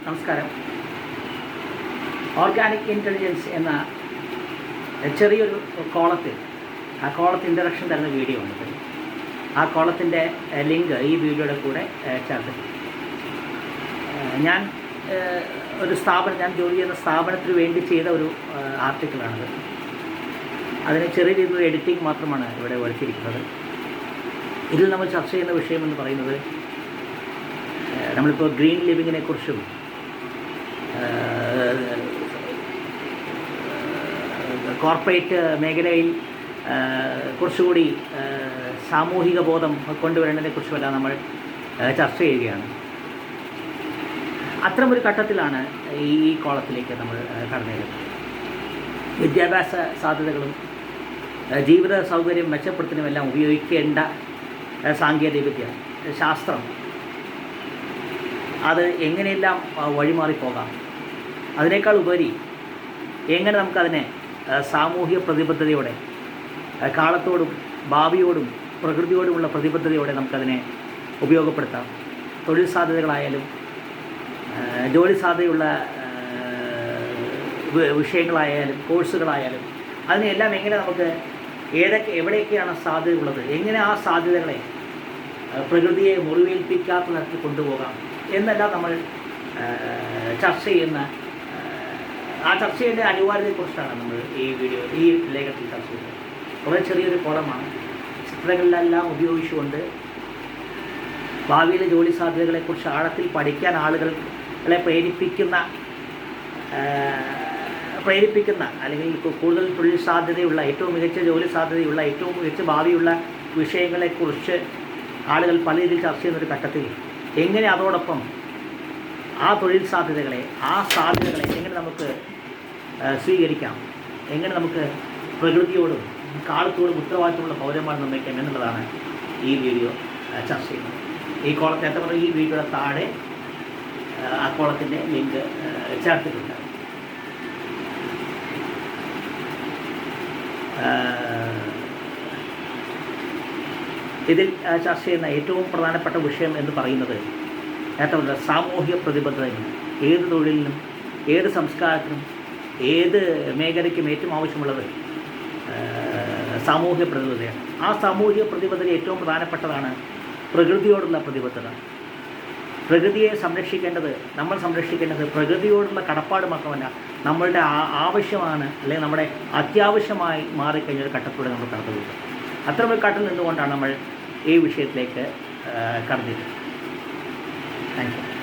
നമസ്കാരം. Organic intelligence എന്ന ചെറിയൊരു കോളത്തിൽ ആ കോളത്തിൽ ഇൻട്രഡക്ഷൻ തരുന്ന വീഡിയോ ഉണ്ട്. ആ കോളത്തിൻ്റെ ലിങ്ക് ഈ വീഡിയോയുടെ കൂടെ ചേർത്തിട്ടുണ്ട്. ഞാൻ ജോലി ചെയ്യുന്ന സ്ഥാപനത്തിന് വേണ്ടി ചെയ്ത ഒരു ആർട്ടിക്കിളാണിത്. അതിന് ചെറിയ രീതിയിലുള്ള എഡിറ്റിംഗ് മാത്രമാണ് ഇവിടെ വരുത്തിയിരിക്കുന്നത്. ഇതിൽ നമ്മൾ ചർച്ച ചെയ്യുന്ന വിഷയം എന്ന് പറയുന്നത് നമ്മളിപ്പോൾ ഗ്രീൻ ലിവിങ്ങിനെ കുറിച്ചും കോർപ്പറേറ്റ് മേഖലയിൽ കുറച്ചുകൂടി സാമൂഹിക ബോധം കൊണ്ടുവരേണ്ടതിനെക്കുറിച്ചുമെല്ലാം നമ്മൾ ചർച്ച ചെയ്യുകയാണ്. അത്തരമൊരു ഘട്ടത്തിലാണ് ഈ കോളത്തിലേക്ക് നമ്മൾ കടന്നുവരുന്നത്. വിദ്യാഭ്യാസ സാധ്യതകളും ജീവിത സൗകര്യം മെച്ചപ്പെടുത്തുന്നതുമെല്ലാം ഉപയോഗിക്കേണ്ട സാങ്കേതികവിദ്യ, ശാസ്ത്രം, അത് എങ്ങനെയെല്ലാം വഴിമാറിപ്പോകാം, അതിനേക്കാൾ ഉപരി എങ്ങനെ നമുക്കതിനെ സാമൂഹിക പ്രതിബദ്ധതയോടെ, കാലത്തോടും ഭാവിയോടും പ്രകൃതിയോടുമുള്ള പ്രതിബദ്ധതയോടെ നമുക്കതിനെ ഉപയോഗപ്പെടുത്താം. തൊഴിൽ സാധ്യതകളായാലും ജോലി സാധ്യതയുള്ള വിഷയങ്ങളായാലും കോഴ്സുകളായാലും അതിനെല്ലാം എങ്ങനെ നമുക്ക് എവിടെയൊക്കെയാണ് സാധ്യതയുള്ളത്, എങ്ങനെ ആ സാധ്യതകളെ പ്രകൃതിയെ മുറിവേൽപ്പിക്കാത്ത തരത്തിൽ കൊണ്ടുപോകാം എന്നെല്ലാം നമ്മൾ ചർച്ച ചെയ്യുന്ന ആ ചർച്ചയുടെ അനിവാര്യതയെക്കുറിച്ചാണ് നമ്മൾ ഈ ലേഖനത്തിൽ ചർച്ച ചെയ്യുന്നത്. വളരെ ചെറിയൊരു കോളമാണ്. ചിത്രങ്ങളിലെല്ലാം ഉപയോഗിച്ചുകൊണ്ട് ഭാവിയിലെ ജോലി സാധ്യതകളെക്കുറിച്ച് ആഴത്തിൽ പഠിക്കാൻ ആളുകളെ പ്രേരിപ്പിക്കുന്ന അല്ലെങ്കിൽ കൂടുതൽ തൊഴിൽ സാധ്യതയുള്ള, ഏറ്റവും മികച്ച ജോലി സാധ്യതയുള്ള, ഏറ്റവും മികച്ച ഭാവിയുള്ള വിഷയങ്ങളെക്കുറിച്ച് ആളുകൾ പല രീതിയിൽ ചർച്ച ചെയ്യുന്നൊരു ഘട്ടത്തിൽ എങ്ങനെ അതോടൊപ്പം ആ തൊഴിൽ സാധ്യതകളെ എങ്ങനെ നമുക്ക് സ്വീകരിക്കാം, എങ്ങനെ നമുക്ക് പ്രകൃതിയോടും കാലത്തോടും ഉത്തരവാദിത്തമുള്ള പൗരന്മാർ നിർണ്ണയിക്കാം എന്നുള്ളതാണ് ഈ വീഡിയോ ചർച്ച ചെയ്യുന്നത്. ഈ കോളത്തെ എന്താ പറയുക, ഈ വീഡിയോയുടെ താഴെ ആ കോളത്തിൻ്റെ ലിങ്ക് ചേർത്തിട്ടുണ്ട്. ഇതിൽ ചർച്ച ചെയ്യുന്ന ഏറ്റവും പ്രധാനപ്പെട്ട വിഷയം എന്ന് പറയുന്നത് നേരത്തെ സാമൂഹ്യ പ്രതിബദ്ധതയും ഏത് തൊഴിലിനും ഏത് സംസ്കാരത്തിനും ഏത് മേഖലയ്ക്കും ഏറ്റവും ആവശ്യമുള്ളത് സാമൂഹ്യ പ്രതിബദ്ധതയാണ്. ആ സാമൂഹിക പ്രതിബദ്ധത ഏറ്റവും പ്രധാനപ്പെട്ടതാണ് പ്രകൃതിയോടുള്ള പ്രതിബദ്ധത. പ്രകൃതിയെ നമ്മൾ സംരക്ഷിക്കേണ്ടത് പ്രകൃതിയോടുള്ള കടപ്പാട് മാത്രമല്ല, നമ്മളുടെ ആവശ്യമാണ്, അല്ലെങ്കിൽ നമ്മുടെ അത്യാവശ്യമായി മാറിക്കഴിഞ്ഞൊരു ഘട്ടത്തിലൂടെ നമ്മൾ കടന്നു പോകുന്നത്. അത്തരമൊരു ഘട്ടത്തിൽ നിന്നുകൊണ്ടാണ് നമ്മൾ ഈ വിഷയത്തിലേക്ക് കടന്നിട്ടുള്ളത്. Thank you.